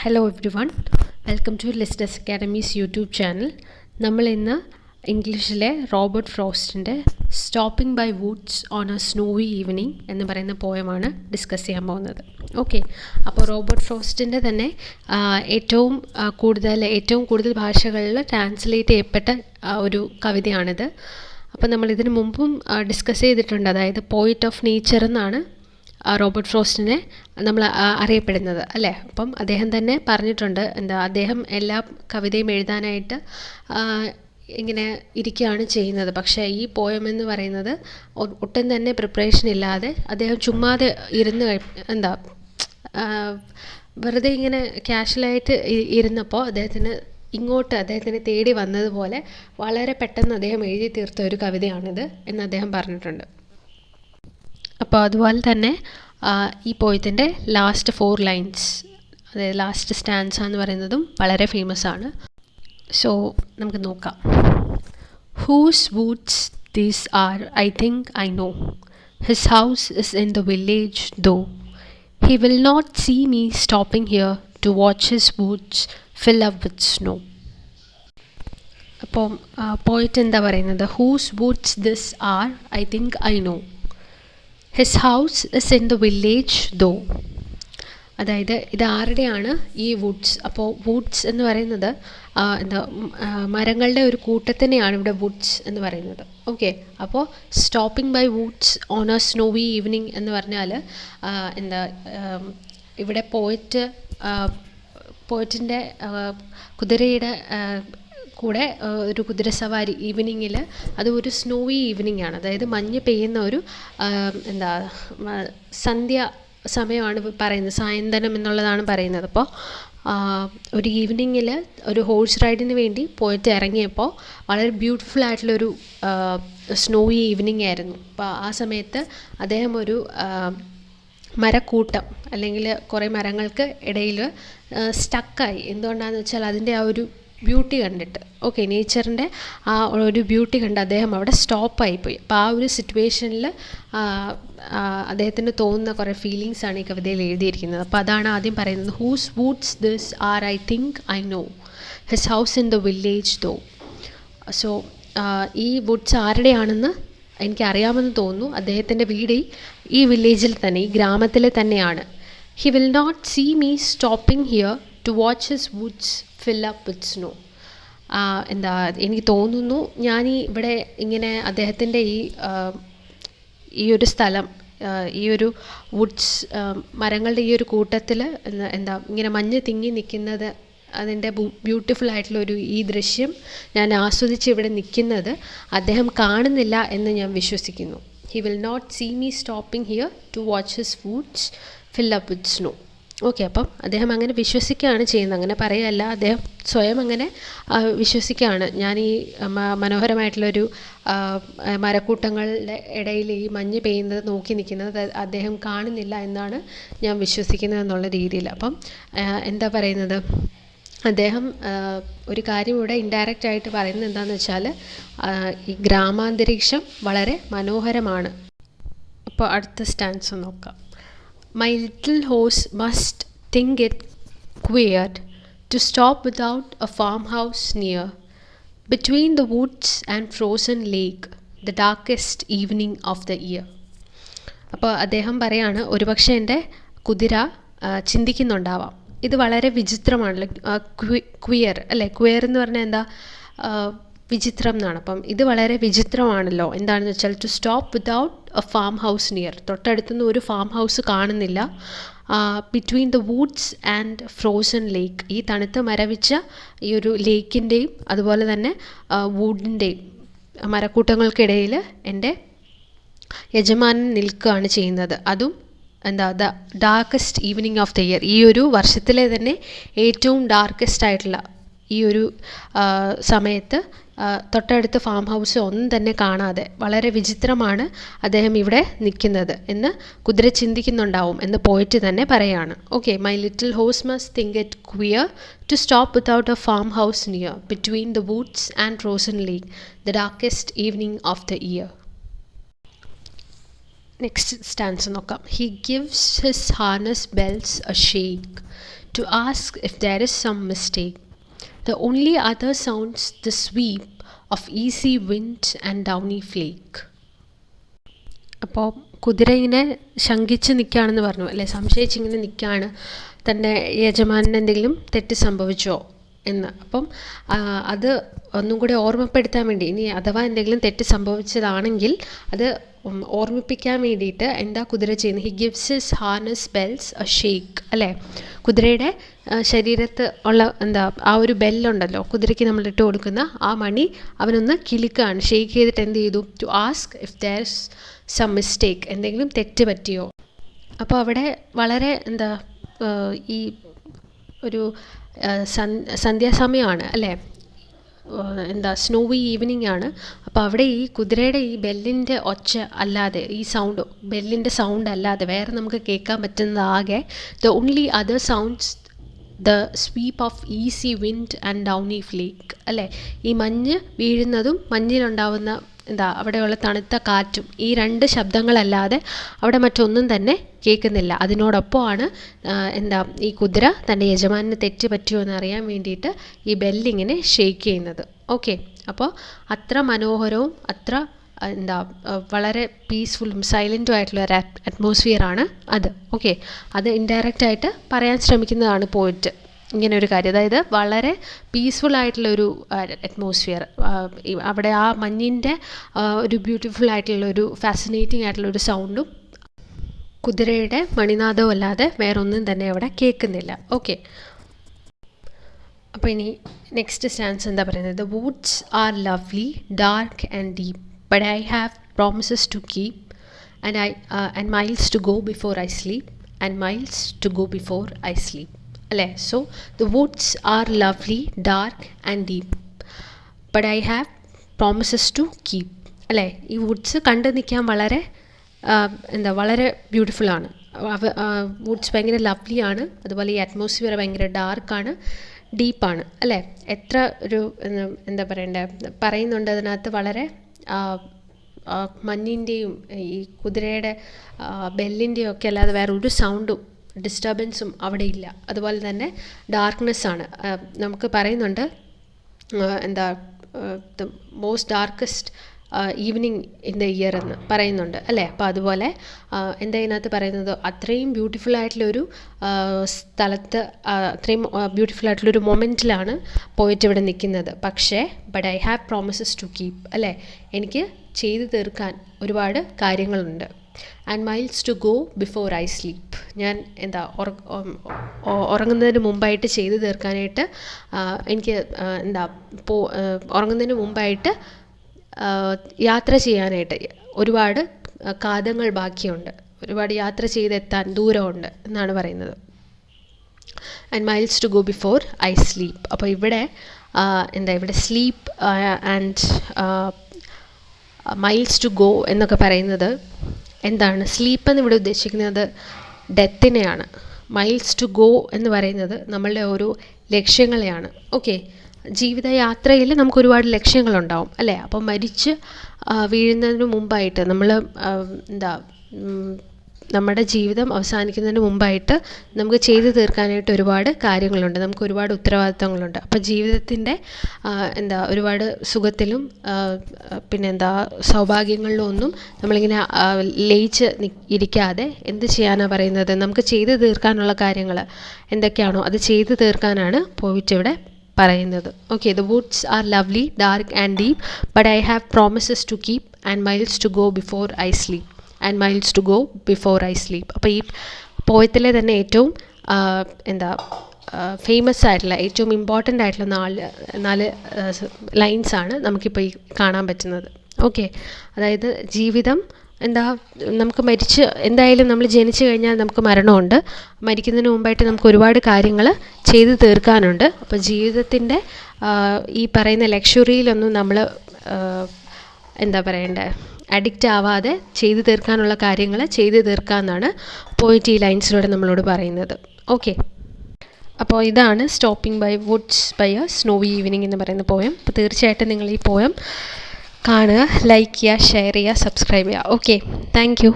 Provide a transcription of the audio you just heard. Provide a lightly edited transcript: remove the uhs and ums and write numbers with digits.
Hello everyone, welcome to ലിസ്റ്റസ് academy's YouTube channel. നമ്മൾ ഇന്ന് ഇംഗ്ലീഷിലെ റോബർട്ട് ഫ്രോസ്റ്റിൻ്റെ stopping by woods on a snowy evening എന്ന് പറയുന്ന പോയമാണ് ഡിസ്കസ് ചെയ്യാൻ പോകുന്നത്. ഓക്കെ, അപ്പോൾ റോബർട്ട് ഫ്രോസ്റ്റിൻ്റെ തന്നെ ഏറ്റവും കൂടുതൽ ഭാഷകളിൽ ട്രാൻസ്ലേറ്റ് ചെയ്യപ്പെട്ട ഒരു കവിതയാണിത്. അപ്പോൾ നമ്മൾ ഇതിനു മുമ്പും ഡിസ്കസ് ചെയ്തിട്ടുണ്ട്. അതായത് പോയിറ്റ് ഓഫ് നേച്ചർ എന്നാണ് റോബർട്ട് ഫ്രോസ്റ്റിനെ നമ്മൾ അറിയപ്പെടുന്നത്, അല്ലേ? അപ്പം അദ്ദേഹം തന്നെ പറഞ്ഞിട്ടുണ്ട്, അദ്ദേഹം എല്ലാ കവിതയും എഴുതാനായിട്ട് ഇങ്ങനെ ഇരിക്കുകയാണ് ചെയ്യുന്നത്. പക്ഷേ ഈ പോയം എന്ന് പറയുന്നത് ഒട്ടും തന്നെ പ്രിപ്പറേഷൻ ഇല്ലാതെ അദ്ദേഹം ചുമ്മാതെ ഇരുന്ന് വെറുതെ ഇങ്ങനെ കാഷ്വലായിട്ട് ഇരുന്നപ്പോൾ അദ്ദേഹത്തിന് തേടി വന്നതുപോലെ വളരെ പെട്ടെന്ന് അദ്ദേഹം എഴുതി തീർത്ത ഒരു കവിതയാണിത് എന്ന് അദ്ദേഹം പറഞ്ഞിട്ടുണ്ട്. അപ്പോൾ അതുപോലെ തന്നെ ഈ പോയത്തിൻ്റെ ലാസ്റ്റ് 4 ലൈൻസ്, അതായത് ലാസ്റ്റ് സ്റ്റാൻസ എന്ന് പറയുന്നതും വളരെ ഫേമസ് ആണ്. സോ നമുക്ക് നോക്കാം. Whose woods these are I think I know, his house is in the village though, he will not see me stopping here to watch his woods fill up with snow. അപ്പോൾ poet എന്താ പറയുന്നത്? Whose woods this are I think I know, his house is in the village though. അതായത് ഇത് ആരുടെയാണ് ഈ Woods? അപ്പോൾ Woods എന്ന് പറയുന്നത് മരങ്ങളുടെ ഒരു കൂട്ടത്തിനെയാണ് ഇവിടെ വുഡ്സ് എന്ന് പറയുന്നത്. ഓക്കെ, അപ്പോൾ stopping by woods on a snowy evening എന്ന് പറഞ്ഞാൽ ഇവിടെ പോയിറ്റിൻ്റെ കുതിരയുടെ കൂടെ ഒരു കുതിരസവാരി ഈവനിങ്ങിൽ, അത് ഒരു സ്നോവി ഈവനിങ് ആണ്. അതായത് മഞ്ഞ് പെയ്യുന്ന ഒരു സന്ധ്യ സമയമാണ് പറയുന്നത്, സായന്തനം എന്നുള്ളതാണ് പറയുന്നത്. അപ്പോൾ ഒരു ഈവനിങ്ങിൽ ഒരു ഹോഴ്സ് റൈഡിന് വേണ്ടി പോയിട്ട് ഇറങ്ങിയപ്പോൾ വളരെ ബ്യൂട്ടിഫുൾ ആയിട്ടുള്ളൊരു സ്നോവി ഈവനിങ് ആയിരുന്നു. അപ്പോൾ ആ സമയത്ത് അദ്ദേഹം ഒരു മരക്കൂട്ടം അല്ലെങ്കിൽ കുറേ മരങ്ങൾക്ക് ഇടയിൽ സ്റ്റക്കായി. എന്തുകൊണ്ടാണെന്ന് വെച്ചാൽ അതിൻ്റെ ആ ഒരു ബ്യൂട്ടി കണ്ടിട്ട്, ഓക്കെ, നേച്ചറിൻ്റെ ആ ഒരു ബ്യൂട്ടി കണ്ട് അദ്ദേഹം അവിടെ സ്റ്റോപ്പായിപ്പോയി. അപ്പോൾ ആ ഒരു സിറ്റുവേഷനിൽ അദ്ദേഹത്തിന് തോന്നുന്ന കുറേ ഫീലിങ്സാണ് ഈ കവിതയിൽ എഴുതിയിരിക്കുന്നത്. അപ്പോൾ അതാണ് ആദ്യം പറയുന്നത്. Whose woods this are I think I know, his house in the village though. So ഈ വുഡ്സ് ആരുടെയാണെന്ന് എനിക്കറിയാമെന്ന് തോന്നുന്നു. അദ്ദേഹത്തിൻ്റെ വീട് ഈ വില്ലേജിൽ തന്നെ, ഈ ഗ്രാമത്തിൽ തന്നെയാണ്. He will not see me stopping here to watch his woods fill up with snow. എനിക്ക് തോന്നുന്നു ഞാൻ ഇവിടെ ഇങ്ങനെ അദ്ദേഹത്തിൻ്റെ ഈ ഒരു സ്ഥലം, ഈ ഒരു വുഡ്സ്, മരങ്ങളുടെ ഈ ഒരു കൂട്ടത്തിൽ ഇങ്ങനെ മഞ്ഞ് തിങ്ങി നിൽക്കുന്നത്, അതിൻ്റെ ബ്യൂട്ടിഫുൾ ആയിട്ടുള്ളൊരു ഈ ദൃശ്യം ഞാൻ ആസ്വദിച്ച് ഇവിടെ നിൽക്കുന്നത് അദ്ദേഹം കാണുന്നില്ല എന്ന് ഞാൻ വിശ്വസിക്കുന്നു. He will not see me stopping here to watch his woods fill up with snow. Okay, അപ്പം അദ്ദേഹം അങ്ങനെ വിശ്വസിക്കുകയാണ് ചെയ്യുന്നത്, അങ്ങനെ പറയുകയല്ല, അദ്ദേഹം സ്വയം അങ്ങനെ വിശ്വസിക്കുകയാണ്. ഞാൻ ഈ മനോഹരമായിട്ടുള്ളൊരു മരക്കൂട്ടങ്ങളുടെ ഇടയിൽ ഈ മഞ്ഞ് പെയ്യുന്നത് നോക്കി നിൽക്കുന്നത് അദ്ദേഹം കാണുന്നില്ല എന്നാണ് ഞാൻ വിശ്വസിക്കുന്നത് എന്നുള്ള രീതിയിൽ. അപ്പം എന്താ പറയുന്നത്, അദ്ദേഹം ഒരു കാര്യം ഇവിടെ ഇൻഡയറക്റ്റ് ആയിട്ട് പറയുന്നത് എന്താണെന്ന് വെച്ചാൽ ഈ ഗ്രാമാന്തരീക്ഷം വളരെ മനോഹരമാണ്. അപ്പോൾ അടുത്ത സ്റ്റാൻസ് നോക്കാം. My little horse must think it queer to stop without a farmhouse near, between the woods and frozen lake, the darkest evening of the year. അപ്പോൾ അദ്ദേഹം പറയാണ്, ഒരുപക്ഷെ എൻ്റെ കുതിര ചിന്തിക്കുന്നുണ്ടാവാം, ഇത് വളരെ വിചിത്രമാണല്ലോ, ക്വിയർ അല്ലേ? ക്വിയർ എന്ന് പറഞ്ഞാൽ എന്താ? വിചിത്രം എന്നാണ്. അപ്പം ഇത് വളരെ വിചിത്രമാണല്ലോ. എന്താണെന്ന് വെച്ചാൽ to stop without a farm house near, തൊട്ടടുത്തുനിന്ന് ഒരു ഫാം ഹൗസ് കാണുന്നില്ല. Between the woods and frozen lake, ഈ തണുത്ത് മരവിച്ച ഈ ഒരു ലേക്കിൻ്റെയും അതുപോലെ തന്നെ വുഡിൻ്റെയും മരക്കൂട്ടങ്ങൾക്കിടയിൽ എൻ്റെ യജമാനൻ നിൽക്കുകയാണ് ചെയ്യുന്നത്. അതും the darkest evening of the year, ഈ ഒരു വർഷത്തിലെ തന്നെ ഏറ്റവും ഡാർക്കസ്റ്റ് ആയിട്ടുള്ള ഈ ഒരു സമയത്ത് തൊട്ടടുത്ത് ഫാം ഹൗസ് ഒന്നും തന്നെ കാണാതെ വളരെ വിചിത്രമാണ് അദ്ദേഹം ഇവിടെ നിൽക്കുന്നത് എന്ന് കുതിര ചിന്തിക്കുന്നുണ്ടാവും എന്ന് പോയിട്ട് തന്നെ പറയാണ്. Okay, my little horse must think it queer to stop without a farm house near, between the woods and frozen lake, the darkest evening of the year. Next stanza നോക്കാം. He gives his harness bells a shake to ask if there is some mistake. The only other sounds the sweep of easy wind and downy flake. അപ്പോൾ കുതിര ഇങ്ങനെ ശങ്കിച്ച് നിൽക്കുകയാണെന്ന് പറഞ്ഞു അല്ലേ, സംശയിച്ചിങ്ങനെ നിൽക്കുകയാണ് തൻ്റെ യജമാനന് എന്തെങ്കിലും തെറ്റ് സംഭവിച്ചോ എന്ന്. അപ്പം അത് ഒന്നും കൂടി ഓർമ്മപ്പെടുത്താൻ വേണ്ടി, ഇനി അഥവാ എന്തെങ്കിലും തെറ്റ് സംഭവിച്ചതാണെങ്കിൽ അത് ഓർമ്മിപ്പിക്കാൻ വേണ്ടിയിട്ട് എന്താ കുതിര ചെയ്യുന്നത്? He gives his harness bells a shake അല്ലേ. കുതിരയുടെ ശരീരത്ത് ഉള്ള ആ ഒരു ബെല്ലുണ്ടല്ലോ, കുതിരയ്ക്ക് നമ്മൾ ഇട്ട് കൊടുക്കുന്ന ആ മണി അവനൊന്ന് കിളിക്കുകയാണ്. ഷേക്ക് ചെയ്തിട്ട് എന്ത് ചെയ്തു? To ask if there is some mistake, എന്തെങ്കിലും തെറ്റ് പറ്റിയോ. അപ്പോൾ അവിടെ വളരെ ഈ ഒരു സന്ധ്യാസമയമാണ് അല്ലേ, സ്നോവി ഈവനിങ് ആണ്. അപ്പോൾ അവിടെ ഈ കുതിരയുടെ ഈ ബെല്ലിൻ്റെ ഒച്ച അല്ലാതെ, ഈ സൗണ്ട് ബെല്ലിൻ്റെ സൗണ്ട് അല്ലാതെ വേറെ നമുക്ക് കേൾക്കാൻ പറ്റുന്നതാകെ the only other sounds the sweep of easy wind and downy flake അല്ലേ. ഈ മഞ്ഞ് വീഴുന്നതും മഞ്ഞിലുണ്ടാവുന്ന അവിടെയുള്ള തണുത്ത കാറ്റും, ഈ രണ്ട് ശബ്ദങ്ങളല്ലാതെ അവിടെ മറ്റൊന്നും തന്നെ കേൾക്കുന്നില്ല. അതിനോടൊപ്പമാണ് ഈ കുതിര തൻ്റെ യജമാനന് തെറ്റ് പറ്റുമോ എന്ന് അറിയാൻ വേണ്ടിയിട്ട് ഈ ബെല്ലിങ്ങനെ ഷെയ്ക്ക് ചെയ്യുന്നത്. ഓക്കെ, അപ്പോൾ അത്ര മനോഹരവും അത്ര വളരെ പീസ്ഫുള്ളും സൈലൻറ്റും ആയിട്ടുള്ള ഒരു അറ്റ്മോസ്ഫിയറാണ് അത്. ഓക്കെ, അത് ഇൻഡയറക്റ്റായിട്ട് പറയാൻ ശ്രമിക്കുന്നതാണ് പോയിട്ട് ഇങ്ങനെ ഒരു കാര്യം. അതായത് വളരെ പീസ്ഫുൾ ആയിട്ടുള്ളൊരു അറ്റ്മോസ്ഫിയർ, അവിടെ ആ മഞ്ഞിൻ്റെ ഒരു ബ്യൂട്ടിഫുൾ ആയിട്ടുള്ളൊരു ഫാസിനേറ്റിംഗ് ആയിട്ടുള്ളൊരു സൗണ്ടും കുതിരയുടെ മണിനാദവും അല്ലാതെ വേറൊന്നും തന്നെ അവിടെ കേൾക്കുന്നില്ല. ഓക്കെ, അപ്പോൾ ഇനി നെക്സ്റ്റ് സ്റ്റാൻസ് എന്താ പറയുന്നത്? The woods are lovely dark and deep but I have promises to keep and miles to go before I sleep and miles to go before I sleep അല്ലേ. So the woods are lovely dark and deep but I have promises to keep അല്ലേ. ഈ Woods കണ്ടു നിൽക്കാൻ വളരെ വളരെ ബ്യൂട്ടിഫുള്ളാണ്. Woods ഭയങ്കര ലവ്ലിയാണ്, അതുപോലെ ഈ അറ്റ്മോസ്ഫിയർ ഭയങ്കര ഡാർക്കാണ്, ഡീപ്പാണ് അല്ലേ. എത്ര ഒരു പറയുന്നുണ്ട് അതിനകത്ത്, വളരെ മഞ്ഞിൻ്റെയും ഈ കുതിരയുടെ ബെല്ലിൻ്റെയും ഒക്കെ അല്ലാതെ വേറെ ഒരു സൗണ്ടും ഡിസ്റ്റർബൻസും അവിടെ ഇല്ല. അതുപോലെ തന്നെ ഡാർക്ക്നെസ്സാണ്. നമുക്ക് പറയുന്നുണ്ട് the most darkest evening in the year എന്ന് പറയുന്നുണ്ട് അല്ലേ. അപ്പോൾ അതുപോലെ ഇതിനകത്ത് പറയുന്നത് അത്രയും ബ്യൂട്ടിഫുൾ ആയിട്ടുള്ളൊരു സ്ഥലത്ത്, അത്രയും ബ്യൂട്ടിഫുൾ ആയിട്ടുള്ളൊരു മൊമെൻറ്റിലാണ് പോയിട്ട് ഇവിടെ നിൽക്കുന്നത്. പക്ഷേ but I have promises to keep അല്ലേ, എനിക്ക് ചെയ്തു തീർക്കാൻ ഒരുപാട് കാര്യങ്ങളുണ്ട്. And miles to go before I sleep, ഞാൻ ഉറങ്ങുന്നതിന് മുമ്പായിട്ട് ചെയ്തു തീർക്കാനായിട്ട് എനിക്ക് ഉറങ്ങുന്നതിന് മുമ്പായിട്ട് യാത്ര ചെയ്യാനായിട്ട് ഒരുപാട് കാതങ്ങൾ ബാക്കിയുണ്ട്, ഒരുപാട് യാത്ര ചെയ്തെത്താൻ ദൂരമുണ്ട് എന്നാണ് പറയുന്നത്. And miles to go before I sleep. അപ്പോൾ ഇവിടെ ഇവിടെ sleep and miles to go എന്നൊക്കെ പറയുന്നത് എന്താണ്? സ്ലീപ്പ് എന്ന് ഇവിടെ ഉദ്ദേശിക്കുന്നത് ഡെത്തിനെയാണ്. മൈൽസ് ടു ഗോ എന്ന് പറയുന്നത് നമ്മളുടെ ഓരോ ലക്ഷ്യങ്ങളെയാണ്. ഓക്കെ, ജീവിതയാത്രയിൽ നമുക്ക് ഒരുപാട് ലക്ഷ്യങ്ങളുണ്ടാവും അല്ലേ. അപ്പം മരിച്ച് വീഴുന്നതിന് മുമ്പായിട്ട് നമ്മൾ നമ്മുടെ ജീവിതം അവസാനിക്കുന്നതിന് മുമ്പായിട്ട് നമുക്ക് ചെയ്തു തീർക്കാനായിട്ട് ഒരുപാട് കാര്യങ്ങളുണ്ട്, നമുക്ക് ഒരുപാട് ഉത്തരവാദിത്തങ്ങളുണ്ട്. അപ്പോൾ ജീവിതത്തിൻ്റെ ഒരുപാട് സുഖത്തിലും സൗഭാഗ്യങ്ങളിലും ഒന്നും നമ്മളിങ്ങനെ ലയിച്ച് ഇരിക്കാതെ എന്ത് ചെയ്യാനാണ് പറയുന്നത്? നമുക്ക് ചെയ്തു തീർക്കാനുള്ള കാര്യങ്ങൾ എന്തൊക്കെയാണോ അത് ചെയ്തു തീർക്കാനാണ് പോയിട്ട് ഇവിടെ പറയുന്നത്. Okay, the woods are lovely dark and deep but I have promises to keep and miles to go before I sleep and miles to go before I sleep. അപ്പോൾ ഈ പോയത്തിലെ തന്നെ ഏറ്റവും ഫേമസ് ആയിട്ടുള്ള, ഏറ്റവും ഇമ്പോർട്ടൻ്റ് ആയിട്ടുള്ള നാല് ലൈൻസാണ് നമുക്കിപ്പോൾ ഈ കാണാൻ പറ്റുന്നത്. ഓക്കെ, അതായത് ജീവിതം നമുക്ക് എന്തായാലും നമ്മൾ ജനിച്ചു കഴിഞ്ഞാൽ നമുക്ക് മരണമുണ്ട്. മരിക്കുന്നതിന് മുമ്പായിട്ട് നമുക്ക് ഒരുപാട് കാര്യങ്ങൾ ചെയ്തു തീർക്കാനുണ്ട്. അപ്പോൾ ജീവിതത്തിൻ്റെ ഈ പറയുന്ന ലക്ഷറിയിലൊന്നും നമ്മൾ അഡിക്റ്റ് ആവാതെ ചെയ്തു തീർക്കാനുള്ള കാര്യങ്ങൾ ചെയ്തു തീർക്കാമെന്നാണ് പോയിറ്റ് ഈ ലൈൻസിലൂടെ നമ്മളോട് പറയുന്നത്. ഓക്കെ, അപ്പോൾ ഇതാണ് stopping by woods by a snowy evening എന്ന് പറയുന്ന പോയം. അപ്പോൾ തീർച്ചയായിട്ടും നിങ്ങൾ ഈ പോയം കാണുക, ലൈക്ക് ചെയ്യുക, ഷെയർ ചെയ്യുക, സബ്സ്ക്രൈബ് ചെയ്യുക. Okay, thank you.